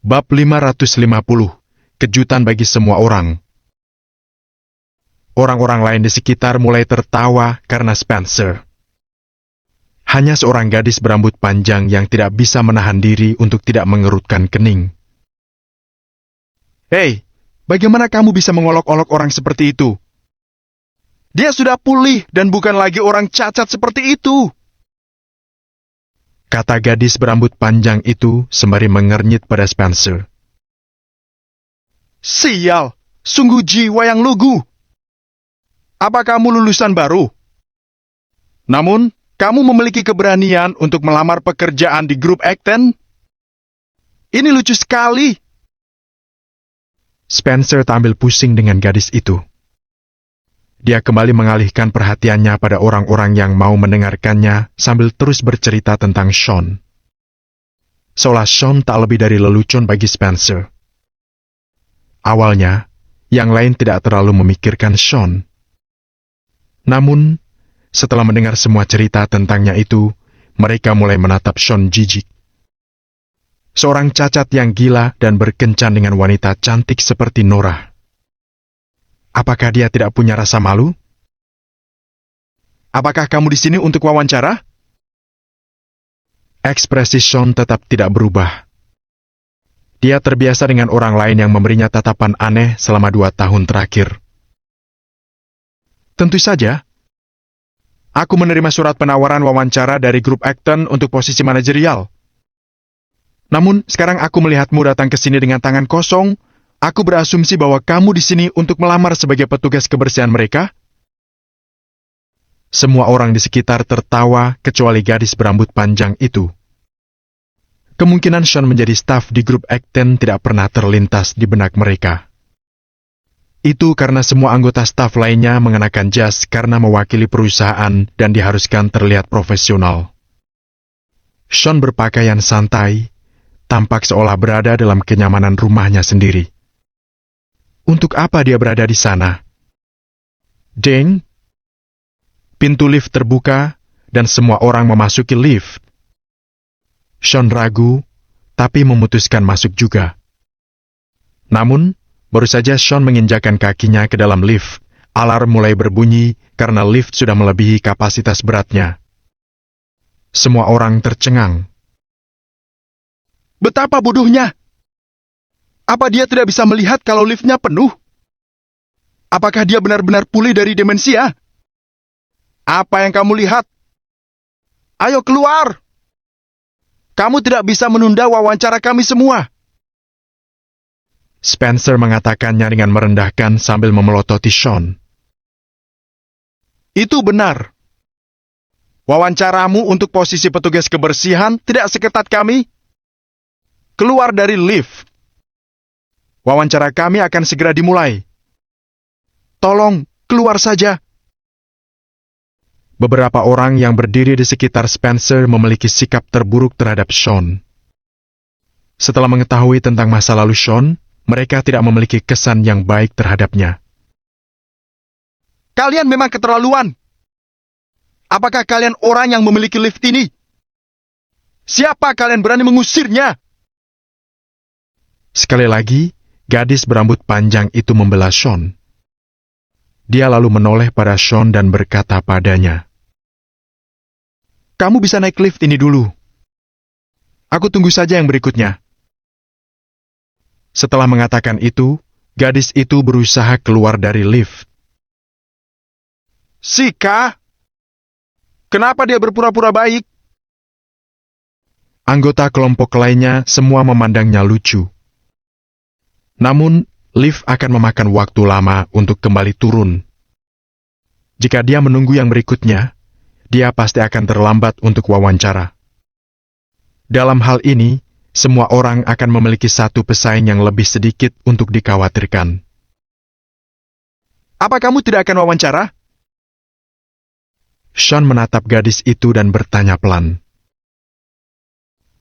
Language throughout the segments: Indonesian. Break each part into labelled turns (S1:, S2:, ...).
S1: Bab 550. Kejutan bagi semua orang. Orang-orang lain di sekitar mulai tertawa karena Spencer. Hanya seorang gadis berambut panjang yang tidak bisa menahan diri untuk tidak mengerutkan kening. "Hei, bagaimana kamu bisa mengolok-olok orang seperti itu? Dia sudah pulih dan bukan lagi orang cacat seperti itu," kata gadis berambut panjang itu sembari mengernyit pada Spencer. "Sial, sungguh jiwa yang lugu. Apa kamu lulusan baru? Namun, kamu memiliki keberanian untuk melamar pekerjaan di grup Acton? Ini lucu sekali." Spencer tampil pusing dengan gadis itu. Dia kembali mengalihkan perhatiannya pada orang-orang yang mau mendengarkannya sambil terus bercerita tentang Sean. Seolah Sean tak lebih dari lelucon bagi Spencer. Awalnya, yang lain tidak terlalu memikirkan Sean. Namun, setelah mendengar semua cerita tentangnya itu, mereka mulai menatap Sean jijik. Seorang cacat yang gila dan berkencan dengan wanita cantik seperti Nora. Apakah dia tidak punya rasa malu? "Apakah kamu di sini untuk wawancara?" Ekspresi Sean tetap tidak berubah. Dia terbiasa dengan orang lain yang memberinya tatapan aneh selama 2 tahun terakhir. "Tentu saja. Aku menerima surat penawaran wawancara dari grup Acton untuk posisi manajerial. Namun, sekarang aku melihatmu datang ke sini dengan tangan kosong. Aku berasumsi bahwa kamu di sini untuk melamar sebagai petugas kebersihan mereka?" Semua orang di sekitar tertawa kecuali gadis berambut panjang itu. Kemungkinan Sean menjadi staf di grup Acton tidak pernah terlintas di benak mereka. Itu karena semua anggota staf lainnya mengenakan jas karena mewakili perusahaan dan diharuskan terlihat profesional. Sean berpakaian santai, tampak seolah berada dalam kenyamanan rumahnya sendiri. Untuk apa dia berada di sana? Ding! Pintu lift terbuka dan semua orang memasuki lift. Sean ragu, tapi memutuskan masuk juga. Namun, baru saja Sean menginjakkan kakinya ke dalam lift, alarm mulai berbunyi karena lift sudah melebihi kapasitas beratnya. Semua orang tercengang. Betapa bodohnya! Apa dia tidak bisa melihat kalau liftnya penuh? Apakah dia benar-benar pulih dari demensia? Apa yang kamu lihat? Ayo keluar! Kamu tidak bisa menunda wawancara kami semua. Spencer mengatakannya dengan merendahkan sambil memelototi Sean. Itu benar. Wawancaramu untuk posisi petugas kebersihan tidak seketat kami. Keluar dari lift. Wawancara kami akan segera dimulai. Tolong, keluar saja. Beberapa orang yang berdiri di sekitar Spencer memiliki sikap terburuk terhadap Sean. Setelah mengetahui tentang masa lalu Sean, mereka tidak memiliki kesan yang baik terhadapnya. Kalian memang keterlaluan. Apakah kalian orang yang memiliki lift ini? Siapa kalian berani mengusirnya? Sekali lagi, gadis berambut panjang itu membela Sean. Dia lalu menoleh pada Sean dan berkata padanya, "Kamu bisa naik lift ini dulu. Aku tunggu saja yang berikutnya." Setelah mengatakan itu, gadis itu berusaha keluar dari lift. "Sika? Kenapa dia berpura-pura baik?" Anggota kelompok lainnya semua memandangnya lucu. Namun, lift akan memakan waktu lama untuk kembali turun. Jika dia menunggu yang berikutnya, dia pasti akan terlambat untuk wawancara. Dalam hal ini, semua orang akan memiliki satu pesaing yang lebih sedikit untuk dikhawatirkan. Apa kamu tidak akan wawancara? Sean menatap gadis itu dan bertanya pelan.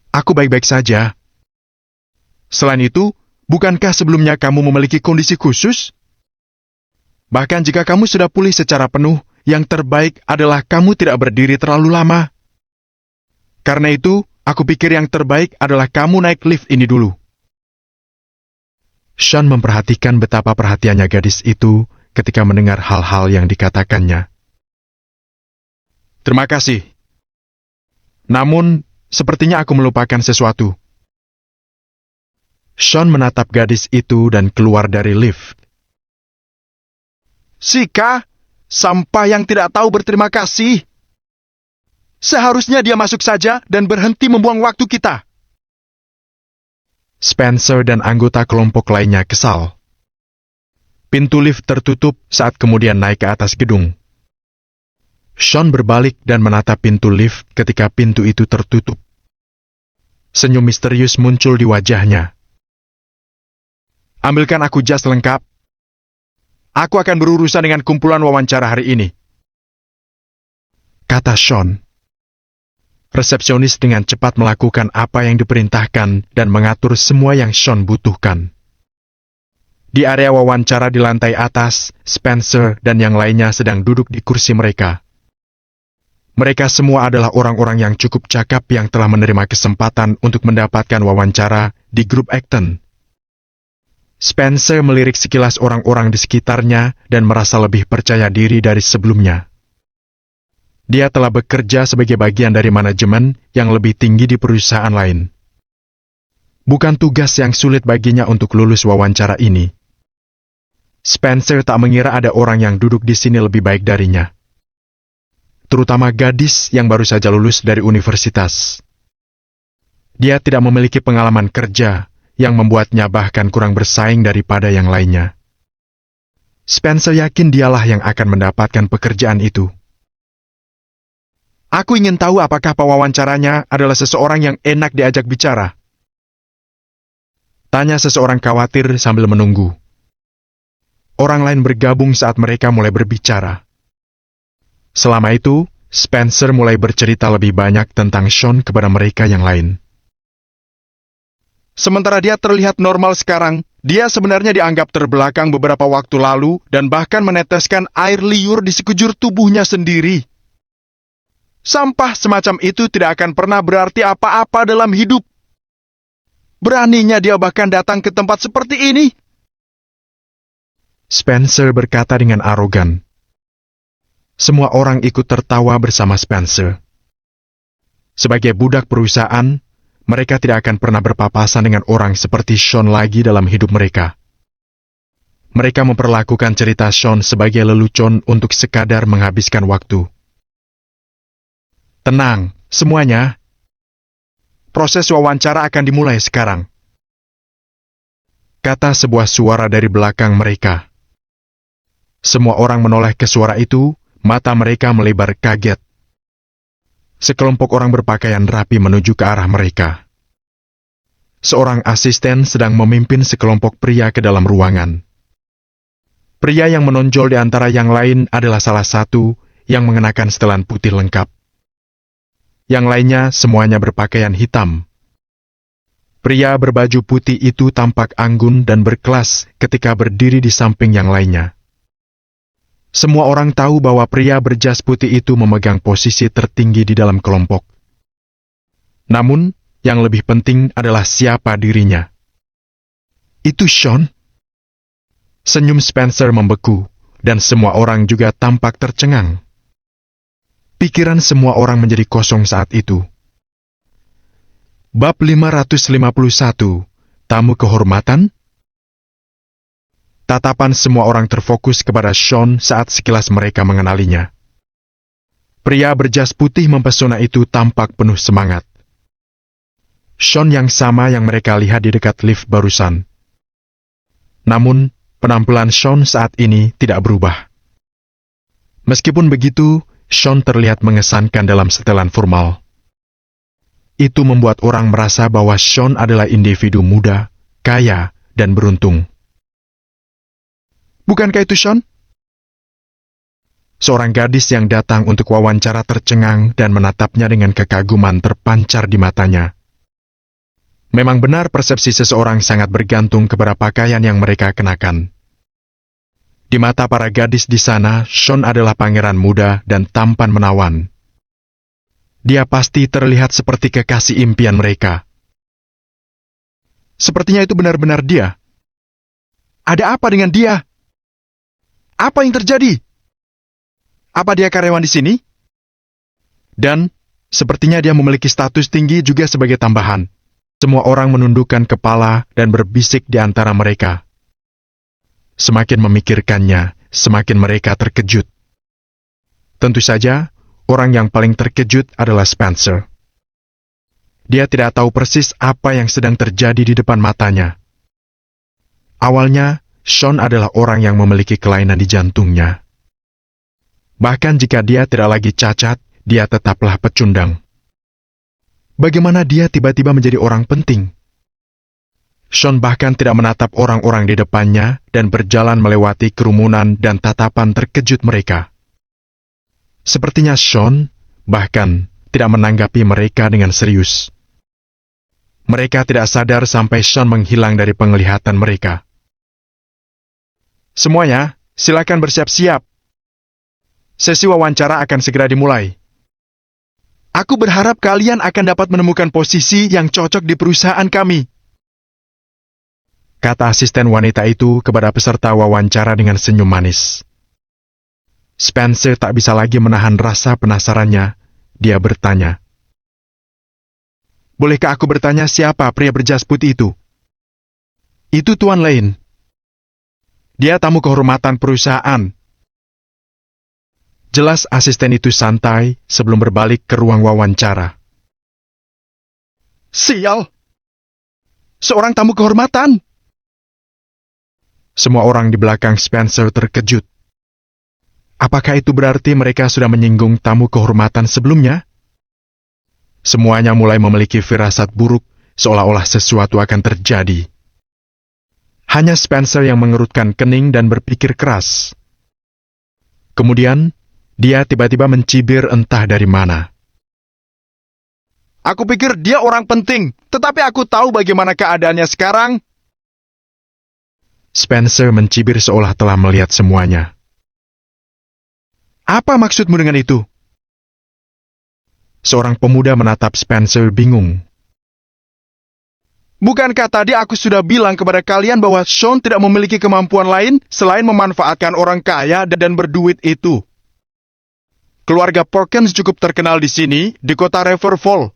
S1: Aku baik-baik saja. Selain itu, bukankah sebelumnya kamu memiliki kondisi khusus? Bahkan jika kamu sudah pulih secara penuh, yang terbaik adalah kamu tidak berdiri terlalu lama. Karena itu, aku pikir yang terbaik adalah kamu naik lift ini dulu. Sean memperhatikan betapa perhatiannya gadis itu ketika mendengar hal-hal yang dikatakannya. Terima kasih. Namun, sepertinya aku melupakan sesuatu. Sean menatap gadis itu dan keluar dari lift. Sika, sampah yang tidak tahu berterima kasih. Seharusnya dia masuk saja dan berhenti membuang waktu kita. Spencer dan anggota kelompok lainnya kesal. Pintu lift tertutup saat kemudian naik ke atas gedung. Sean berbalik dan menatap pintu lift ketika pintu itu tertutup. Senyum misterius muncul di wajahnya. Ambilkan aku jas lengkap. Aku akan berurusan dengan kumpulan wawancara hari ini, kata Sean. Resepsionis dengan cepat melakukan apa yang diperintahkan dan mengatur semua yang Sean butuhkan. Di area wawancara di lantai atas, Spencer dan yang lainnya sedang duduk di kursi mereka. Mereka semua adalah orang-orang yang cukup cakap yang telah menerima kesempatan untuk mendapatkan wawancara di grup Acton. Spencer melirik sekilas orang-orang di sekitarnya dan merasa lebih percaya diri dari sebelumnya. Dia telah bekerja sebagai bagian dari manajemen yang lebih tinggi di perusahaan lain. Bukan tugas yang sulit baginya untuk lulus wawancara ini. Spencer tak mengira ada orang yang duduk di sini lebih baik darinya. Terutama gadis yang baru saja lulus dari universitas. Dia tidak memiliki pengalaman kerja yang membuatnya bahkan kurang bersaing daripada yang lainnya. Spencer yakin dialah yang akan mendapatkan pekerjaan itu. Aku ingin tahu apakah pewawancaranya adalah seseorang yang enak diajak bicara. Tanya seseorang khawatir sambil menunggu. Orang lain bergabung saat mereka mulai berbicara. Selama itu, Spencer mulai bercerita lebih banyak tentang Sean kepada mereka yang lain. Sementara dia terlihat normal sekarang, dia sebenarnya dianggap terbelakang beberapa waktu lalu dan bahkan meneteskan air liur di sekujur tubuhnya sendiri. Sampah semacam itu tidak akan pernah berarti apa-apa dalam hidup. Beraninya dia bahkan datang ke tempat seperti ini. Spencer berkata dengan arogan. Semua orang ikut tertawa bersama Spencer. Sebagai budak perusahaan, mereka tidak akan pernah berpapasan dengan orang seperti Sean lagi dalam hidup mereka. Mereka memperlakukan cerita Sean sebagai lelucon untuk sekadar menghabiskan waktu. Tenang, semuanya. Proses wawancara akan dimulai sekarang, kata sebuah suara dari belakang mereka. Semua orang menoleh ke suara itu, mata mereka melebar kaget. Sekelompok orang berpakaian rapi menuju ke arah mereka. Seorang asisten sedang memimpin sekelompok pria ke dalam ruangan. Pria yang menonjol di antara yang lain adalah salah satu yang mengenakan setelan putih lengkap. Yang lainnya semuanya berpakaian hitam. Pria berbaju putih itu tampak anggun dan berkelas ketika berdiri di samping yang lainnya. Semua orang tahu bahwa pria berjas putih itu memegang posisi tertinggi di dalam kelompok. Namun, yang lebih penting adalah siapa dirinya. Itu Sean? Senyum Spencer membeku, dan semua orang juga tampak tercengang. Pikiran semua orang menjadi kosong saat itu. Bab 551, Tamu Kehormatan? Tatapan semua orang terfokus kepada Sean saat sekilas mereka mengenalinya. Pria berjas putih mempesona itu tampak penuh semangat. Sean yang sama yang mereka lihat di dekat lift barusan. Namun, penampilan Sean saat ini tidak berubah. Meskipun begitu, Sean terlihat mengesankan dalam setelan formal. Itu membuat orang merasa bahwa Sean adalah individu muda, kaya, dan beruntung. Bukankah itu Sean? Seorang gadis yang datang untuk wawancara tercengang dan menatapnya dengan kekaguman terpancar di matanya. Memang benar persepsi seseorang sangat bergantung kepada pakaian yang mereka kenakan. Di mata para gadis di sana, Sean adalah pangeran muda dan tampan menawan. Dia pasti terlihat seperti kekasih impian mereka. Sepertinya itu benar-benar dia. Ada apa dengan dia? Apa yang terjadi? Apa dia karyawan di sini? Dan, sepertinya dia memiliki status tinggi juga sebagai tambahan. Semua orang menundukkan kepala dan berbisik di antara mereka. Semakin memikirkannya, semakin mereka terkejut. Tentu saja, orang yang paling terkejut adalah Spencer. Dia tidak tahu persis apa yang sedang terjadi di depan matanya. Awalnya, Sean adalah orang yang memiliki kelainan di jantungnya. Bahkan jika dia tidak lagi cacat, dia tetaplah pecundang. Bagaimana dia tiba-tiba menjadi orang penting? Sean bahkan tidak menatap orang-orang di depannya dan berjalan melewati kerumunan dan tatapan terkejut mereka. Sepertinya Sean bahkan tidak menanggapi mereka dengan serius. Mereka tidak sadar sampai Sean menghilang dari penglihatan mereka. Semuanya, silakan bersiap-siap. Sesi wawancara akan segera dimulai. Aku berharap kalian akan dapat menemukan posisi yang cocok di perusahaan kami, kata asisten wanita itu kepada peserta wawancara dengan senyum manis. Spencer tak bisa lagi menahan rasa penasarannya. Dia bertanya, "Bolehkah aku bertanya siapa pria berjas putih itu?" "Itu Tuan Lane. Dia tamu kehormatan perusahaan." Jelas asisten itu santai sebelum berbalik ke ruang wawancara. "Sial! Seorang tamu kehormatan!" Semua orang di belakang Spencer terkejut. Apakah itu berarti mereka sudah menyinggung tamu kehormatan sebelumnya? Semuanya mulai memiliki firasat buruk, seolah-olah sesuatu akan terjadi. Hanya Spencer yang mengerutkan kening dan berpikir keras. Kemudian, dia tiba-tiba mencibir entah dari mana. "Aku pikir dia orang penting, tetapi aku tahu bagaimana keadaannya sekarang." Spencer mencibir seolah telah melihat semuanya. "Apa maksudmu dengan itu?" Seorang pemuda menatap Spencer bingung. "Bukankah tadi aku sudah bilang kepada kalian bahwa Sean tidak memiliki kemampuan lain selain memanfaatkan orang kaya dan berduit itu? Keluarga Perkins cukup terkenal di sini, di kota Riverfall.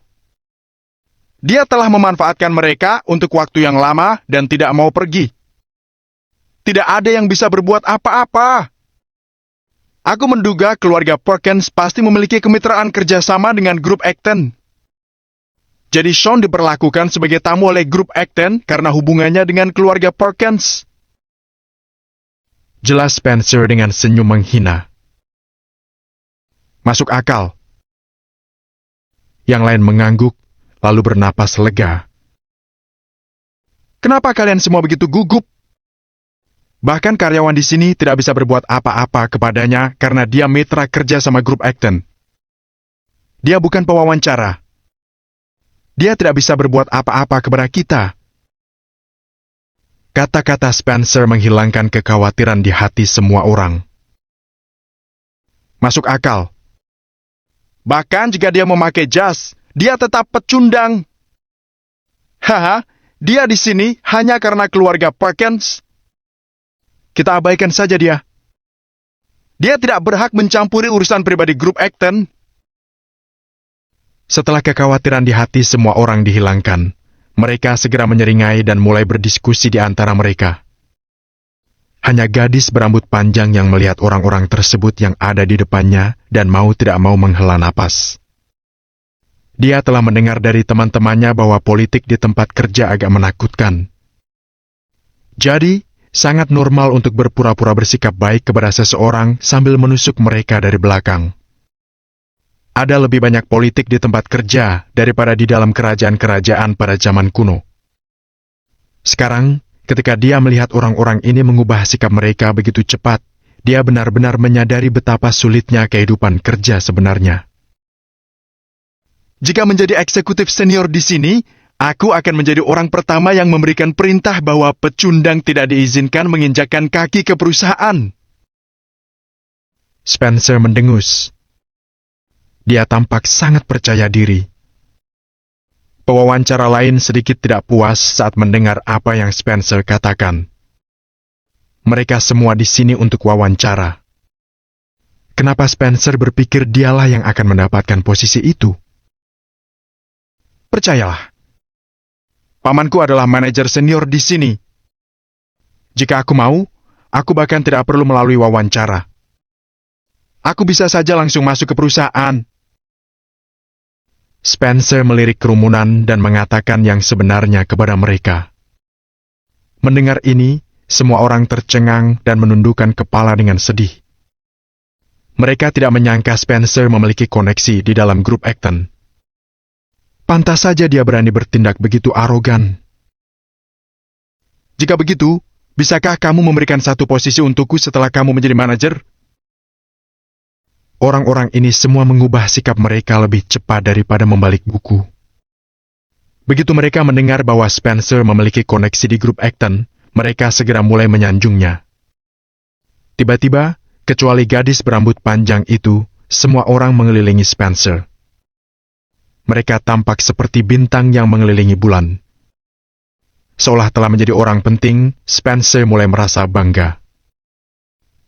S1: Dia telah memanfaatkan mereka untuk waktu yang lama dan tidak mau pergi. Tidak ada yang bisa berbuat apa-apa. Aku menduga keluarga Perkins pasti memiliki kemitraan kerjasama dengan grup Acton. Jadi Sean diperlakukan sebagai tamu oleh grup Acton karena hubungannya dengan keluarga Perkins." Jelas Spencer dengan senyum menghina. "Masuk akal." Yang lain mengangguk, lalu bernapas lega. "Kenapa kalian semua begitu gugup? Bahkan karyawan di sini tidak bisa berbuat apa-apa kepadanya karena dia mitra kerja sama grup Acton. Dia bukan pewawancara. Dia tidak bisa berbuat apa-apa kepada kita." Kata-kata Spencer menghilangkan kekhawatiran di hati semua orang. "Masuk akal. Bahkan jika dia memakai jas, dia tetap pecundang. Haha, dia di sini hanya karena keluarga Perkins. Kita abaikan saja dia. Dia tidak berhak mencampuri urusan pribadi grup Acton." Setelah kekhawatiran di hati semua orang dihilangkan, mereka segera menyeringai dan mulai berdiskusi di antara mereka. Hanya gadis berambut panjang yang melihat orang-orang tersebut yang ada di depannya dan mau tidak mau menghela napas. Dia telah mendengar dari teman-temannya bahwa politik di tempat kerja agak menakutkan. Jadi, sangat normal untuk berpura-pura bersikap baik kepada seseorang sambil menusuk mereka dari belakang. Ada lebih banyak politik di tempat kerja daripada di dalam kerajaan-kerajaan pada zaman kuno. Sekarang, ketika dia melihat orang-orang ini mengubah sikap mereka begitu cepat, dia benar-benar menyadari betapa sulitnya kehidupan kerja sebenarnya. "Jika menjadi eksekutif senior di sini, aku akan menjadi orang pertama yang memberikan perintah bahwa pecundang tidak diizinkan menginjakkan kaki ke perusahaan." Spencer mendengus. Dia tampak sangat percaya diri. Pewawancara lain sedikit tidak puas saat mendengar apa yang Spencer katakan. Mereka semua di sini untuk wawancara. Kenapa Spencer berpikir dialah yang akan mendapatkan posisi itu? Percayalah, pamanku adalah manajer senior di sini. Jika aku mau, aku bahkan tidak perlu melalui wawancara. Aku bisa saja langsung masuk ke perusahaan. Spencer melirik kerumunan dan mengatakan yang sebenarnya kepada mereka. Mendengar ini, semua orang tercengang dan menundukkan kepala dengan sedih. Mereka tidak menyangka Spencer memiliki koneksi di dalam grup Acton. Pantas saja dia berani bertindak begitu arogan. Jika begitu, bisakah kamu memberikan satu posisi untukku setelah kamu menjadi manajer? Orang-orang ini semua mengubah sikap mereka lebih cepat daripada membalik buku. Begitu mereka mendengar bahwa Spencer memiliki koneksi di grup Acton, mereka segera mulai menyanjungnya. Tiba-tiba, kecuali gadis berambut panjang itu, semua orang mengelilingi Spencer. Mereka tampak seperti bintang yang mengelilingi bulan. Seolah telah menjadi orang penting, Spencer mulai merasa bangga.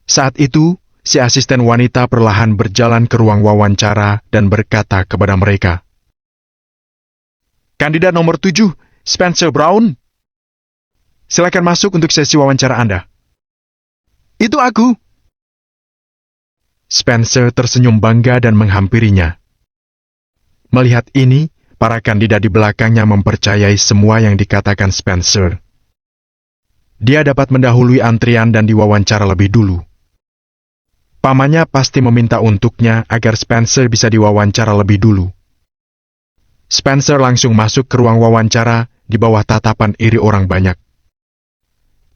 S1: Saat itu, si asisten wanita perlahan berjalan ke ruang wawancara dan berkata kepada mereka, "Kandidat nomor 7, Spencer Brown. Silakan masuk untuk sesi wawancara Anda." "Itu aku." Spencer tersenyum bangga dan menghampirinya. Melihat ini, para kandidat di belakangnya mempercayai semua yang dikatakan Spencer. Dia dapat mendahului antrian dan diwawancara lebih dulu. Pamannya pasti meminta untuknya agar Spencer bisa diwawancara lebih dulu. Spencer langsung masuk ke ruang wawancara di bawah tatapan iri orang banyak.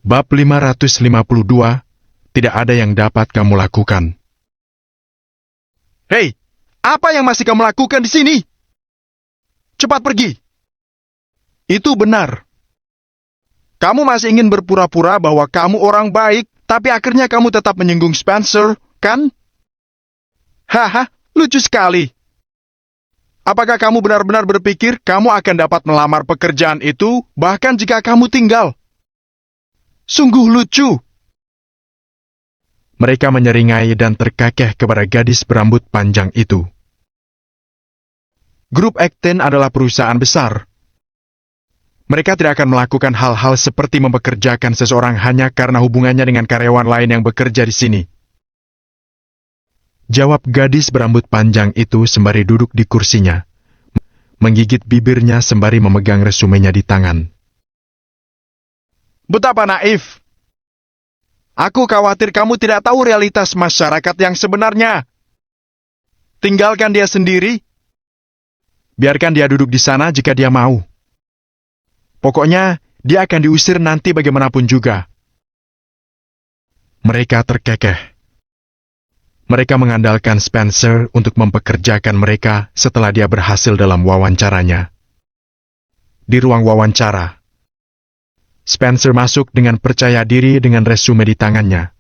S1: Bab 552, tidak ada yang dapat kamu lakukan. "Hei, apa yang masih kamu lakukan di sini? Cepat pergi." "Itu benar. Kamu masih ingin berpura-pura bahwa kamu orang baik, tapi akhirnya kamu tetap menyinggung Spencer, kan? Haha, lucu sekali. Apakah kamu benar-benar berpikir kamu akan dapat melamar pekerjaan itu bahkan jika kamu tinggal? Sungguh lucu." Mereka menyeringai dan terkekeh kepada gadis berambut panjang itu. Grup Acton adalah perusahaan besar. Mereka tidak akan melakukan hal-hal seperti mempekerjakan seseorang hanya karena hubungannya dengan karyawan lain yang bekerja di sini. Jawab gadis berambut panjang itu sembari duduk di kursinya, menggigit bibirnya sembari memegang resumenya di tangan. "Betapa naif. Aku khawatir kamu tidak tahu realitas masyarakat yang sebenarnya. Tinggalkan dia sendiri. Biarkan dia duduk di sana jika dia mau. Pokoknya, dia akan diusir nanti bagaimanapun juga." Mereka terkekeh. Mereka mengandalkan Spencer untuk mempekerjakan mereka setelah dia berhasil dalam wawancaranya. Di ruang wawancara, Spencer masuk dengan percaya diri dengan resume di tangannya.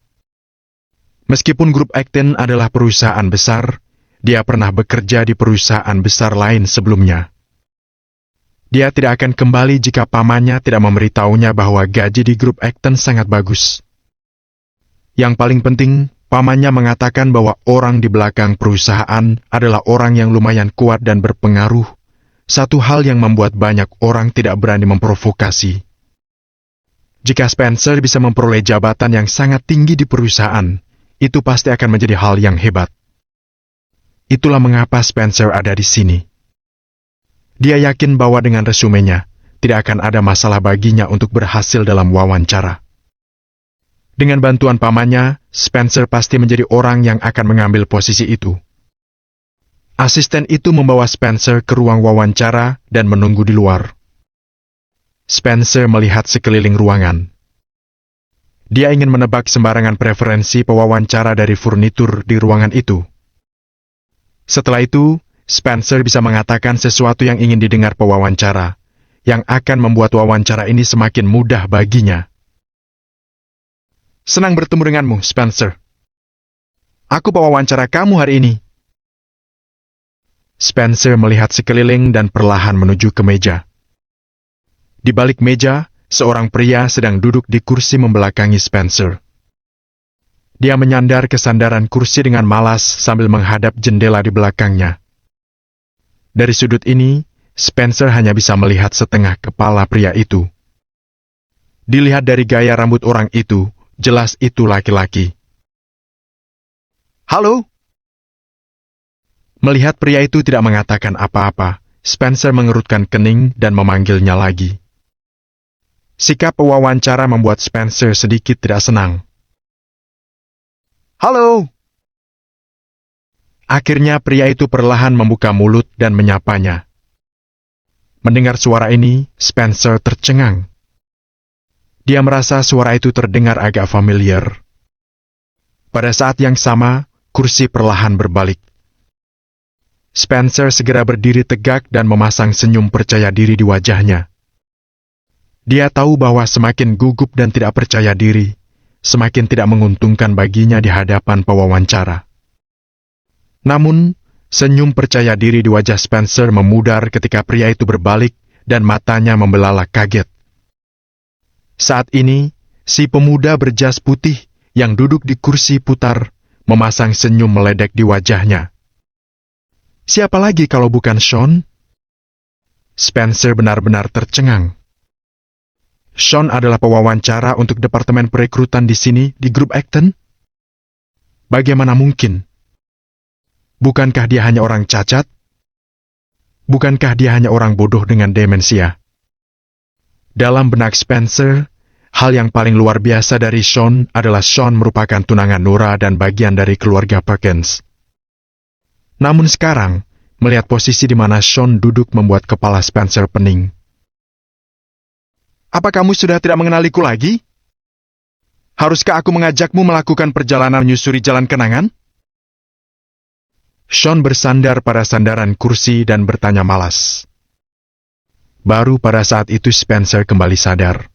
S1: Meskipun grup Acton adalah perusahaan besar, dia pernah bekerja di perusahaan besar lain sebelumnya. Dia tidak akan kembali jika pamannya tidak memberitahunya bahwa gaji di grup Acton sangat bagus. Yang paling penting, pamannya mengatakan bahwa orang di belakang perusahaan adalah orang yang lumayan kuat dan berpengaruh, satu hal yang membuat banyak orang tidak berani memprovokasi. Jika Spencer bisa memperoleh jabatan yang sangat tinggi di perusahaan, itu pasti akan menjadi hal yang hebat. Itulah mengapa Spencer ada di sini. Dia yakin bahwa dengan resumenya, tidak akan ada masalah baginya untuk berhasil dalam wawancara. Dengan bantuan pamannya, Spencer pasti menjadi orang yang akan mengambil posisi itu. Asisten itu membawa Spencer ke ruang wawancara dan menunggu di luar. Spencer melihat sekeliling ruangan. Dia ingin menebak sembarangan preferensi pewawancara dari furnitur di ruangan itu. Setelah itu, Spencer bisa mengatakan sesuatu yang ingin didengar pewawancara, yang akan membuat wawancara ini semakin mudah baginya. "Senang bertemu denganmu, Spencer. Aku pewawancara kamu hari ini." Spencer melihat sekeliling dan perlahan menuju ke meja. Di balik meja, seorang pria sedang duduk di kursi membelakangi Spencer. Dia menyandar ke sandaran kursi dengan malas sambil menghadap jendela di belakangnya. Dari sudut ini, Spencer hanya bisa melihat setengah kepala pria itu. Dilihat dari gaya rambut orang itu, jelas itu laki-laki. "Halo?" Melihat pria itu tidak mengatakan apa-apa, Spencer mengerutkan kening dan memanggilnya lagi. Sikap pewawancara membuat Spencer sedikit tidak senang. "Halo!" Akhirnya pria itu perlahan membuka mulut dan menyapanya. Mendengar suara ini, Spencer tercengang. Dia merasa suara itu terdengar agak familiar. Pada saat yang sama, kursi perlahan berbalik. Spencer segera berdiri tegak dan memasang senyum percaya diri di wajahnya. Dia tahu bahwa semakin gugup dan tidak percaya diri, semakin tidak menguntungkan baginya di hadapan pewawancara. Namun, senyum percaya diri di wajah Spencer memudar ketika pria itu berbalik dan matanya membelalak kaget. Saat ini, si pemuda berjas putih yang duduk di kursi putar memasang senyum meledek di wajahnya. Siapa lagi kalau bukan Sean? Spencer benar-benar tercengang. Sean adalah pewawancara untuk departemen perekrutan di sini di grup Acton? Bagaimana mungkin? Bukankah dia hanya orang cacat? Bukankah dia hanya orang bodoh dengan demensia? Dalam benak Spencer, hal yang paling luar biasa dari Sean adalah Sean merupakan tunangan Nora dan bagian dari keluarga Perkins. Namun sekarang, melihat posisi di mana Sean duduk membuat kepala Spencer pening. "Apa kamu sudah tidak mengenaliku lagi? Haruskah aku mengajakmu melakukan perjalanan menyusuri jalan kenangan?" Sean bersandar pada sandaran kursi dan bertanya malas. Baru pada saat itu Spencer kembali sadar.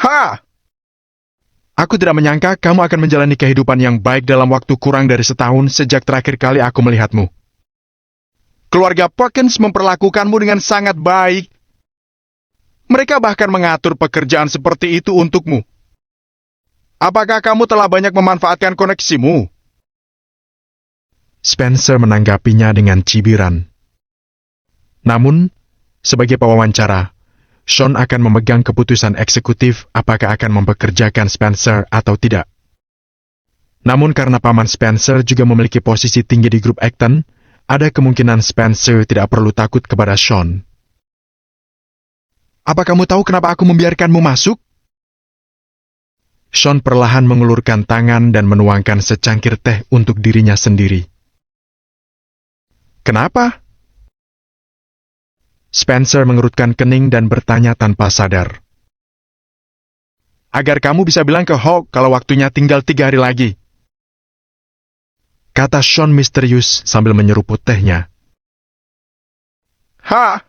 S1: "Ha! Aku tidak menyangka kamu akan menjalani kehidupan yang baik dalam waktu kurang dari setahun sejak terakhir kali aku melihatmu. Keluarga Perkins memperlakukanmu dengan sangat baik. Mereka bahkan mengatur pekerjaan seperti itu untukmu. Apakah kamu telah banyak memanfaatkan koneksimu?" Spencer menanggapinya dengan cibiran. Namun, sebagai pewawancara, Sean akan memegang keputusan eksekutif apakah akan mempekerjakan Spencer atau tidak. Namun karena paman Spencer juga memiliki posisi tinggi di grup Acton, ada kemungkinan Spencer tidak perlu takut kepada Sean. "Apa kamu tahu kenapa aku membiarkanmu masuk?" Sean perlahan mengulurkan tangan dan menuangkan secangkir teh untuk dirinya sendiri. "Kenapa?" Spencer mengerutkan kening dan bertanya tanpa sadar. "Agar kamu bisa bilang ke Hawk kalau waktunya tinggal 3 hari lagi," kata Sean misterius sambil menyeruput tehnya. "Ha!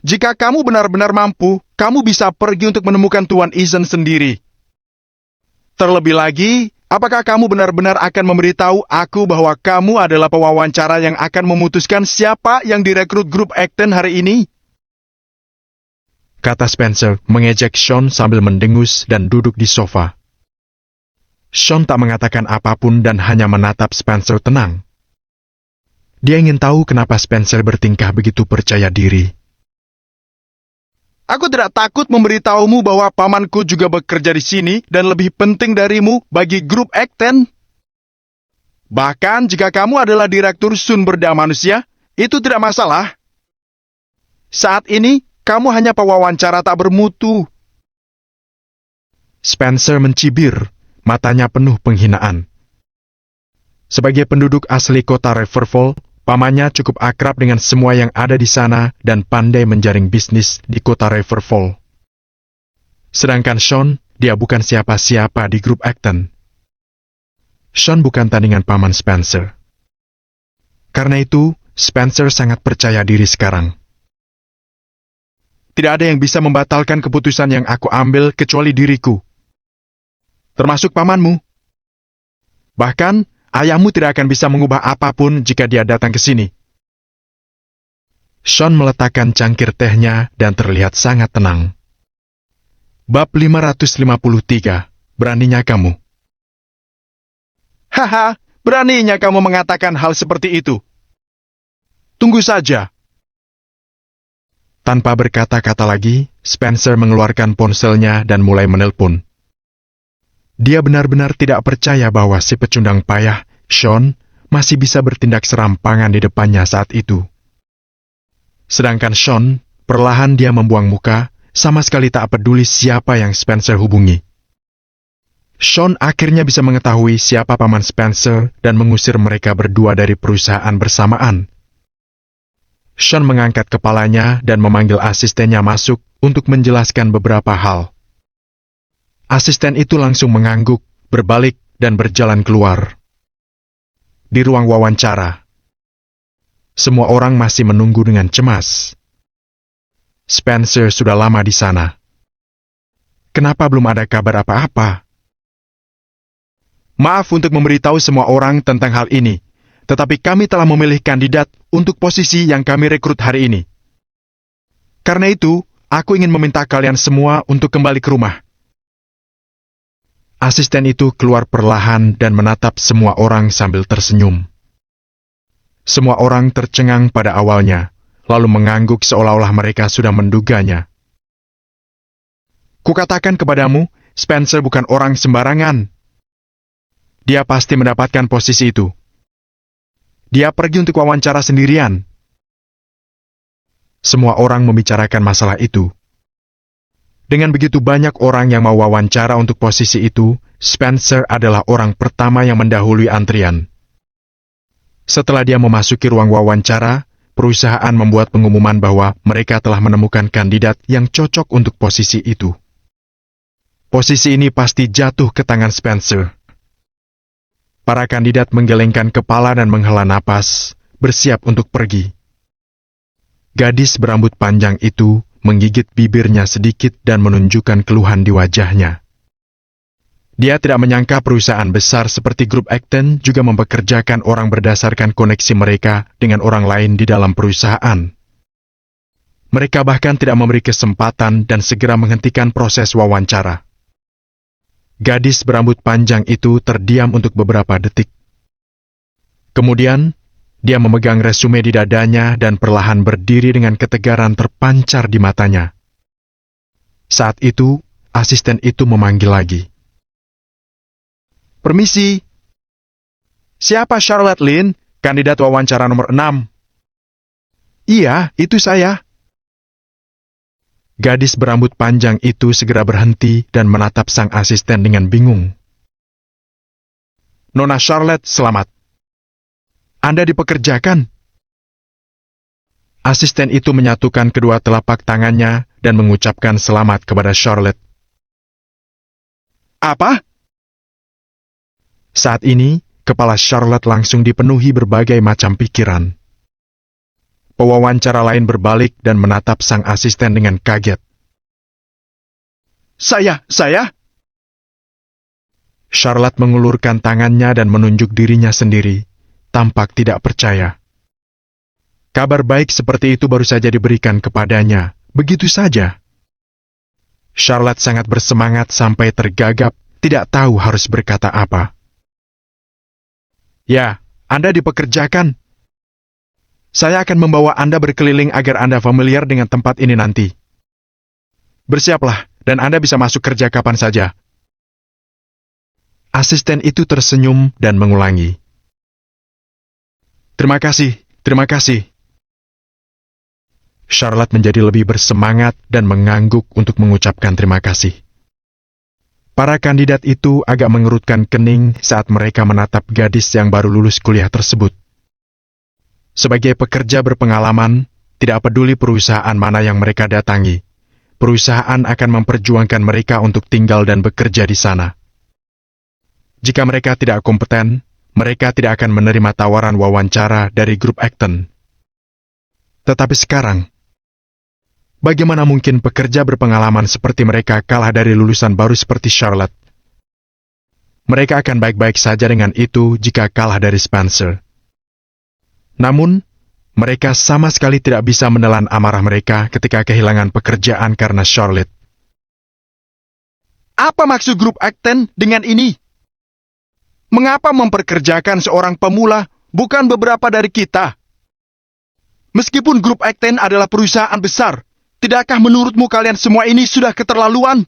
S1: Jika kamu benar-benar mampu, kamu bisa pergi untuk menemukan Tuan Eason sendiri. Terlebih lagi, apakah kamu benar-benar akan memberitahu aku bahwa kamu adalah pewawancara yang akan memutuskan siapa yang direkrut grup Acton hari ini?" Kata Spencer mengejek Sean sambil mendengus dan duduk di sofa. Sean tak mengatakan apapun dan hanya menatap Spencer tenang. Dia ingin tahu kenapa Spencer bertingkah begitu percaya diri. "Aku tidak takut memberitahumu bahwa pamanku juga bekerja di sini dan lebih penting darimu bagi grup Acton. Bahkan jika kamu adalah direktur sumber daya manusia, itu tidak masalah. Saat ini, kamu hanya pewawancara tak bermutu." Spencer mencibir, matanya penuh penghinaan. Sebagai penduduk asli kota Riverfall, pamannya cukup akrab dengan semua yang ada di sana dan pandai menjaring bisnis di kota Riverfall. Sedangkan Sean, dia bukan siapa-siapa di grup Acton. Sean bukan tandingan paman Spencer. Karena itu, Spencer sangat percaya diri sekarang. "Tidak ada yang bisa membatalkan keputusan yang aku ambil kecuali diriku. Termasuk pamanmu. Bahkan, ayahmu tidak akan bisa mengubah apapun jika dia datang ke sini." Sean meletakkan cangkir tehnya dan terlihat sangat tenang. Bab 553. beraninya kamu. Haha, beraninya kamu mengatakan hal seperti itu. Tunggu saja. Tanpa berkata-kata lagi, Spencer mengeluarkan ponselnya dan mulai menelpon. Dia benar-benar tidak percaya bahwa si pecundang payah, Sean, masih bisa bertindak serampangan di depannya saat itu. Sedangkan Sean, perlahan dia membuang muka, sama sekali tak peduli siapa yang Spencer hubungi. Sean akhirnya bisa mengetahui siapa paman Spencer dan mengusir mereka berdua dari perusahaan bersamaan. Sean mengangkat kepalanya dan memanggil asistennya masuk untuk menjelaskan beberapa hal. Asisten itu langsung mengangguk, berbalik, dan berjalan keluar. Di ruang wawancara, semua orang masih menunggu dengan cemas. Spencer sudah lama di sana. Kenapa belum ada kabar apa-apa? Maaf untuk memberitahu semua orang tentang hal ini, tetapi kami telah memilih kandidat untuk posisi yang kami rekrut hari ini. Karena itu, aku ingin meminta kalian semua untuk kembali ke rumah. Asisten itu keluar perlahan dan menatap semua orang sambil tersenyum. Semua orang tercengang pada awalnya, lalu mengangguk seolah-olah mereka sudah menduganya. Kukatakan kepadamu, Spencer bukan orang sembarangan. Dia pasti mendapatkan posisi itu. Dia pergi untuk wawancara sendirian. Semua orang membicarakan masalah itu. Dengan begitu banyak orang yang mau wawancara untuk posisi itu, Spencer adalah orang pertama yang mendahului antrian. Setelah dia memasuki ruang wawancara, perusahaan membuat pengumuman bahwa mereka telah menemukan kandidat yang cocok untuk posisi itu. Posisi ini pasti jatuh ke tangan Spencer. Para kandidat menggelengkan kepala dan menghela napas, bersiap untuk pergi. Gadis berambut panjang itu menggigit bibirnya sedikit dan menunjukkan keluhan di wajahnya. Dia tidak menyangka perusahaan besar seperti Grup Acton juga mempekerjakan orang berdasarkan koneksi mereka dengan orang lain di dalam perusahaan. Mereka bahkan tidak memberi kesempatan dan segera menghentikan proses wawancara. Gadis berambut panjang itu terdiam untuk beberapa detik. Kemudian, dia memegang resume di dadanya dan perlahan berdiri dengan ketegaran terpancar di matanya. Saat itu, asisten itu memanggil lagi. Permisi. Siapa Charlotte Lynn, kandidat wawancara nomor 6? Iya, itu saya. Gadis berambut panjang itu segera berhenti dan menatap sang asisten dengan bingung. Nona Charlotte, selamat. Anda dipekerjakan. Asisten itu menyatukan kedua telapak tangannya dan mengucapkan selamat kepada Charlotte. Apa? Saat ini, kepala Charlotte langsung dipenuhi berbagai macam pikiran. Pewawancara lain berbalik dan menatap sang asisten dengan kaget. Saya? Charlotte mengulurkan tangannya dan menunjuk dirinya sendiri, tampak tidak percaya. Kabar baik seperti itu baru saja diberikan kepadanya, begitu saja. Charlotte sangat bersemangat sampai tergagap, tidak tahu harus berkata apa. Ya, Anda dipekerjakan. Saya akan membawa Anda berkeliling agar Anda familiar dengan tempat ini nanti. Bersiaplah, dan Anda bisa masuk kerja kapan saja. Asisten itu tersenyum dan mengulangi. Terima kasih, terima kasih. Charlotte menjadi lebih bersemangat dan mengangguk untuk mengucapkan terima kasih. Para kandidat itu agak mengerutkan kening saat mereka menatap gadis yang baru lulus kuliah tersebut. Sebagai pekerja berpengalaman, tidak peduli perusahaan mana yang mereka datangi, perusahaan akan memperjuangkan mereka untuk tinggal dan bekerja di sana. Jika mereka tidak kompeten, mereka tidak akan menerima tawaran wawancara dari Grup Acton. Tetapi sekarang, bagaimana mungkin pekerja berpengalaman seperti mereka kalah dari lulusan baru seperti Charlotte? Mereka akan baik-baik saja dengan itu jika kalah dari Spencer. Namun, mereka sama sekali tidak bisa menelan amarah mereka ketika kehilangan pekerjaan karena Charlotte. Apa maksud grup Acten dengan ini? Mengapa memperkerjakan seorang pemula, bukan beberapa dari kita? Meskipun grup Acten adalah perusahaan besar, tidakkah menurutmu kalian semua ini sudah keterlaluan?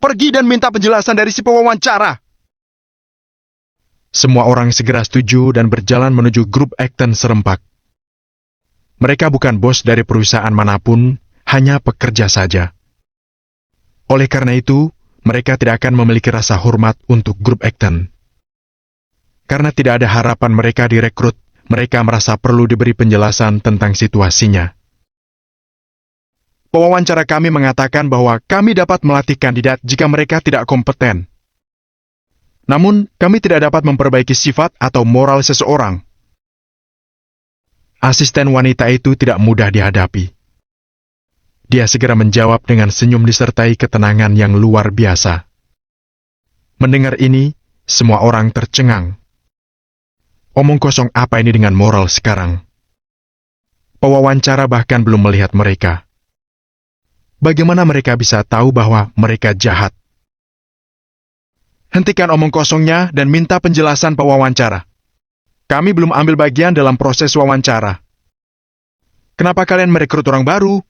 S1: Pergi dan minta penjelasan dari si pewawancara. Semua orang segera setuju dan berjalan menuju grup Acten serempak. Mereka bukan bos dari perusahaan manapun, hanya pekerja saja. Oleh karena itu, mereka tidak akan memiliki rasa hormat untuk grup Acten. Karena tidak ada harapan mereka direkrut, mereka merasa perlu diberi penjelasan tentang situasinya. Pewawancara kami mengatakan bahwa kami dapat melatih kandidat jika mereka tidak kompeten. Namun, kami tidak dapat memperbaiki sifat atau moral seseorang. Asisten wanita itu tidak mudah dihadapi. Dia segera menjawab dengan senyum disertai ketenangan yang luar biasa. Mendengar ini, semua orang tercengang. Omong kosong apa ini dengan moral sekarang? Pewawancara bahkan belum melihat mereka. Bagaimana mereka bisa tahu bahwa mereka jahat? Hentikan omong kosongnya dan minta penjelasan pewawancara. Kami belum ambil bagian dalam proses wawancara. Kenapa kalian merekrut orang baru?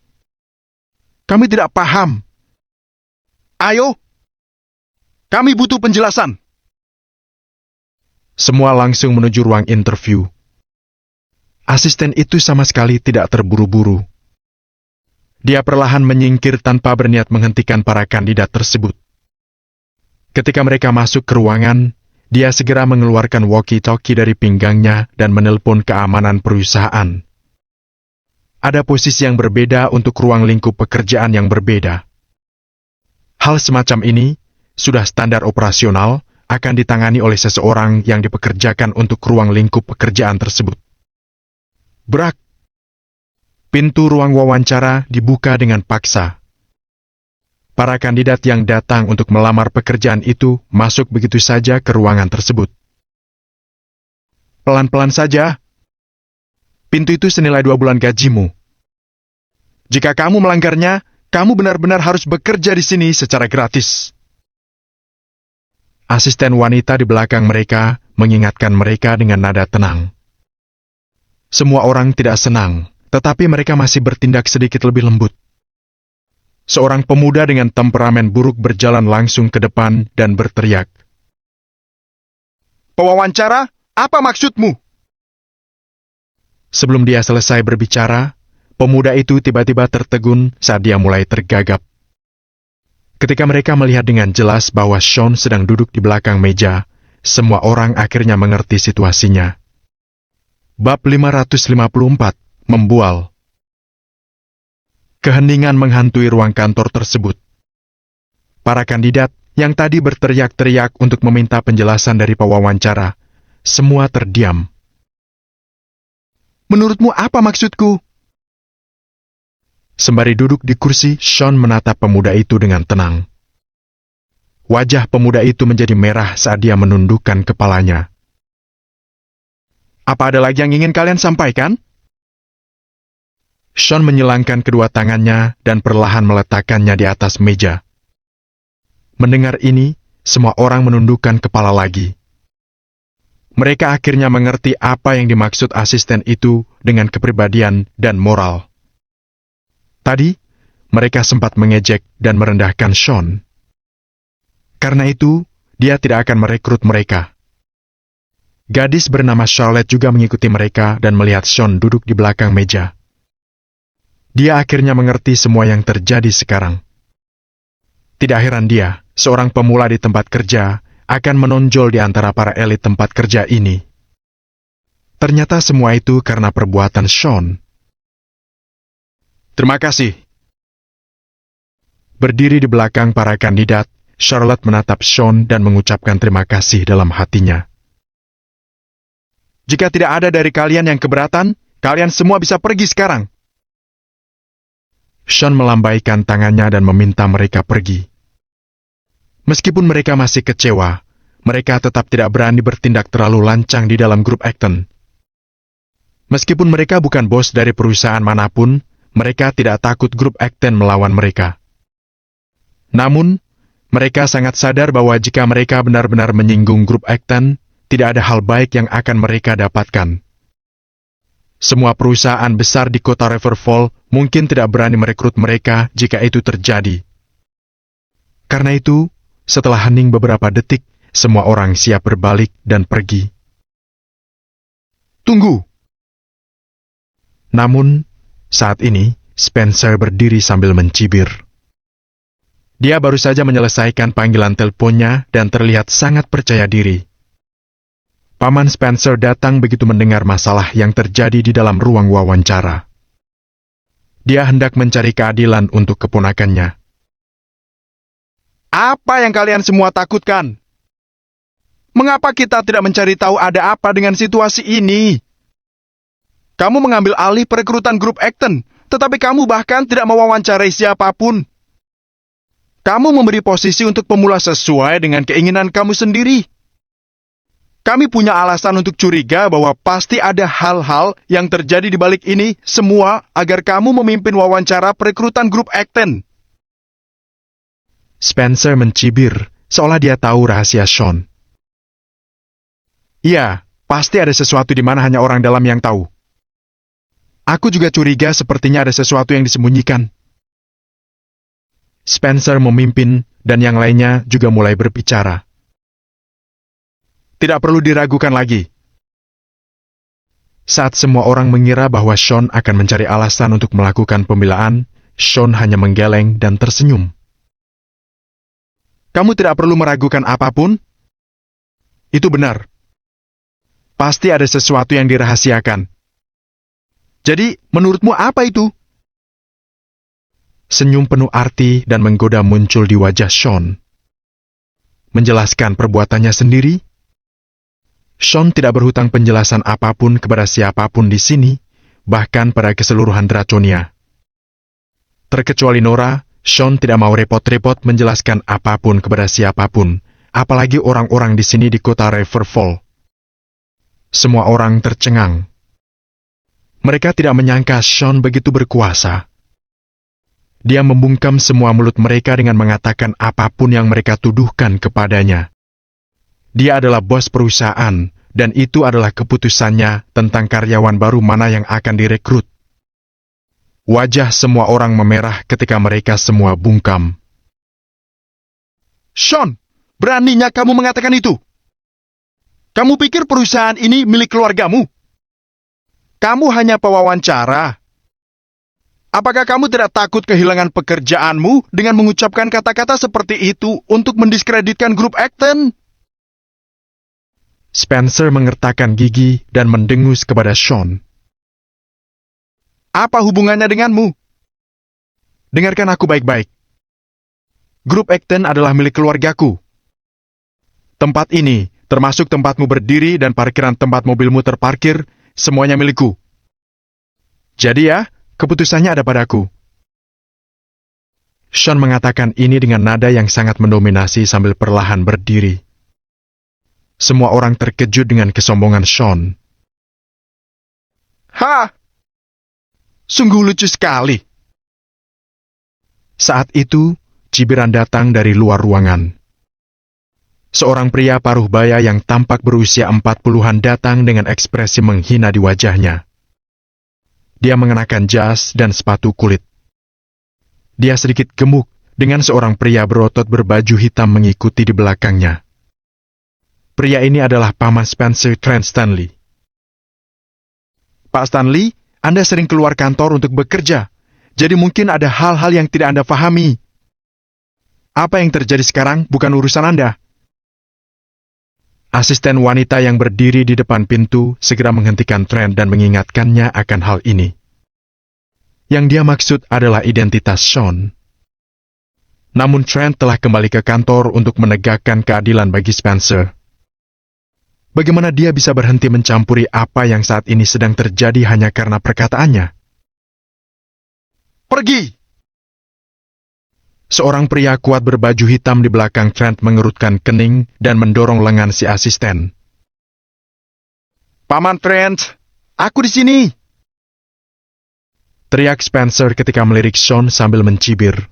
S1: Kami tidak paham. Ayo, kami butuh penjelasan. Semua langsung menuju ruang interview. Asisten itu sama sekali tidak terburu-buru. Dia perlahan menyingkir tanpa berniat menghentikan para kandidat tersebut. Ketika mereka masuk ke ruangan, dia segera mengeluarkan walkie-talkie dari pinggangnya dan menelpon keamanan perusahaan. Ada posisi yang berbeda untuk ruang lingkup pekerjaan yang berbeda. Hal semacam ini sudah standar operasional akan ditangani oleh seseorang yang dipekerjakan untuk ruang lingkup pekerjaan tersebut. Brak! Pintu ruang wawancara dibuka dengan paksa. Para kandidat yang datang untuk melamar pekerjaan itu masuk begitu saja ke ruangan tersebut. Pelan-pelan saja. Pintu itu senilai 2 bulan gajimu. Jika kamu melanggarnya, kamu benar-benar harus bekerja di sini secara gratis. Asisten wanita di belakang mereka mengingatkan mereka dengan nada tenang. Semua orang tidak senang, tetapi mereka masih bertindak sedikit lebih lembut. Seorang pemuda dengan temperamen buruk berjalan langsung ke depan dan berteriak. Pewawancara, apa maksudmu? Sebelum dia selesai berbicara, pemuda itu tiba-tiba tertegun saat dia mulai tergagap. Ketika mereka melihat dengan jelas bahwa Sean sedang duduk di belakang meja, semua orang akhirnya mengerti situasinya. Bab 554, Membual. Keheningan menghantui ruang kantor tersebut. Para kandidat yang tadi berteriak-teriak untuk meminta penjelasan dari pewawancara, semua terdiam. Menurutmu apa maksudku? Sembari duduk di kursi, Sean menatap pemuda itu dengan tenang. Wajah pemuda itu menjadi merah saat dia menundukkan kepalanya. Apa ada lagi yang ingin kalian sampaikan? Sean menyilangkan kedua tangannya dan perlahan meletakkannya di atas meja. Mendengar ini, semua orang menundukkan kepala lagi. Mereka akhirnya mengerti apa yang dimaksud asisten itu dengan kepribadian dan moral. Tadi, mereka sempat mengejek dan merendahkan Sean. Karena itu, dia tidak akan merekrut mereka. Gadis bernama Charlotte juga mengikuti mereka dan melihat Sean duduk di belakang meja. Dia akhirnya mengerti semua yang terjadi sekarang. Tidak heran dia, seorang pemula di tempat kerja, akan menonjol di antara para elit tempat kerja ini. Ternyata semua itu karena perbuatan Sean. Terima kasih. Berdiri di belakang para kandidat, Charlotte menatap Sean dan mengucapkan terima kasih dalam hatinya. Jika tidak ada dari kalian yang keberatan, kalian semua bisa pergi sekarang. Sean melambaikan tangannya dan meminta mereka pergi. Meskipun mereka masih kecewa, mereka tetap tidak berani bertindak terlalu lancang di dalam grup Acten. Meskipun mereka bukan bos dari perusahaan manapun, mereka tidak takut grup Acten melawan mereka. Namun, Mereka sangat sadar bahwa jika mereka benar-benar menyinggung grup Acton, tidak ada hal baik yang akan mereka dapatkan. Semua perusahaan besar di kota Riverfall mungkin tidak berani merekrut mereka jika itu terjadi. Karena itu, setelah hening beberapa detik, semua orang siap berbalik dan pergi. Tunggu! Namun, saat ini, Spencer berdiri sambil mencibir. Dia baru saja menyelesaikan panggilan teleponnya dan terlihat sangat percaya diri. Paman Spencer datang begitu mendengar masalah yang terjadi di dalam ruang wawancara. Dia hendak mencari keadilan untuk keponakannya. Apa yang kalian semua takutkan? Mengapa kita tidak mencari tahu ada apa dengan situasi ini? Kamu mengambil alih perekrutan grup Acton, tetapi kamu bahkan tidak mewawancarai siapapun. Kamu memberi posisi untuk pemula sesuai dengan keinginan kamu sendiri. Kami punya alasan untuk curiga bahwa pasti ada hal-hal yang terjadi di balik ini semua agar kamu memimpin wawancara perekrutan grup Acton. Spencer mencibir, seolah dia tahu rahasia Sean. Iya, pasti ada sesuatu di mana hanya orang dalam yang tahu. Aku juga curiga sepertinya ada sesuatu yang disembunyikan. Spencer memimpin, dan yang lainnya juga mulai berbicara. Tidak perlu diragukan lagi. Saat semua orang mengira bahwa Sean akan mencari alasan untuk melakukan pembelaan, Sean hanya menggeleng dan tersenyum. Kamu tidak perlu meragukan apapun? Itu benar. Pasti ada sesuatu yang dirahasiakan. Jadi, menurutmu apa itu? Senyum penuh arti dan menggoda muncul di wajah Sean. Menjelaskan perbuatannya sendiri? Sean tidak berhutang penjelasan apapun kepada siapapun di sini, bahkan pada keseluruhan Draconia. Terkecuali Nora, Sean tidak mau repot-repot menjelaskan apapun kepada siapapun, apalagi orang-orang di sini di kota Riverfall. Semua orang tercengang. Mereka tidak menyangka Sean begitu berkuasa. Dia membungkam semua mulut mereka dengan mengatakan apapun yang mereka tuduhkan kepadanya. Dia adalah bos perusahaan, dan itu adalah keputusannya tentang karyawan baru mana yang akan direkrut. Wajah semua orang memerah ketika mereka semua bungkam. Sean, beraninya kamu mengatakan itu? Kamu pikir perusahaan ini milik keluargamu? Kamu hanya pewawancara. Apakah kamu tidak takut kehilangan pekerjaanmu dengan mengucapkan kata-kata seperti itu untuk mendiskreditkan grup Acton? Spencer mengertakkan gigi dan mendengus kepada Sean. Apa hubungannya denganmu? Dengarkan aku baik-baik. Grup Acton adalah milik keluargaku. Tempat ini, termasuk tempatmu berdiri dan parkiran tempat mobilmu terparkir, semuanya milikku. Jadi ya, keputusannya ada padaku. Sean mengatakan ini dengan nada yang sangat mendominasi sambil perlahan berdiri. Semua orang terkejut dengan kesombongan Sean. Hah! Sungguh lucu sekali. Saat itu, cibiran datang dari luar ruangan. Seorang pria paruh baya yang tampak berusia 40-an datang dengan ekspresi menghina di wajahnya. Dia mengenakan jas dan sepatu kulit. Dia sedikit gemuk dengan seorang pria berotot berbaju hitam mengikuti di belakangnya. Pria ini adalah Paman Spencer Trent Stanley. Pak Stanley, Anda sering keluar kantor untuk bekerja, jadi mungkin ada hal-hal yang tidak Anda pahami. Apa yang terjadi sekarang bukan urusan Anda. Asisten wanita yang berdiri di depan pintu segera menghentikan Trent dan mengingatkannya akan hal ini. Yang dia maksud adalah identitas Sean. Namun Trent telah kembali ke kantor untuk menegakkan keadilan bagi Spencer. Bagaimana dia bisa berhenti mencampuri apa yang saat ini sedang terjadi hanya karena perkataannya? Pergi! Seorang pria kuat berbaju hitam di belakang Trent mengerutkan kening dan mendorong lengan si asisten. Paman Trent, aku di sini! Teriak Spencer ketika melirik Sean sambil mencibir.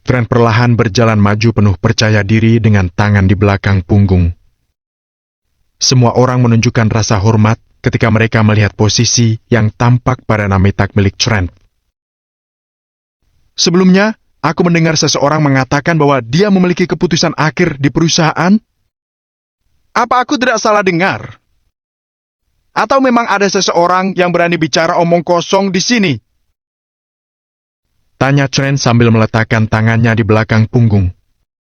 S1: Trent perlahan berjalan maju penuh percaya diri dengan tangan di belakang punggung. Semua orang menunjukkan rasa hormat ketika mereka melihat posisi yang tampak pada namitak milik Trent. Sebelumnya, aku mendengar seseorang mengatakan bahwa dia memiliki keputusan akhir di perusahaan. Apa aku tidak salah dengar? Atau memang ada seseorang yang berani bicara omong kosong di sini? Tanya Trent sambil meletakkan tangannya di belakang punggung.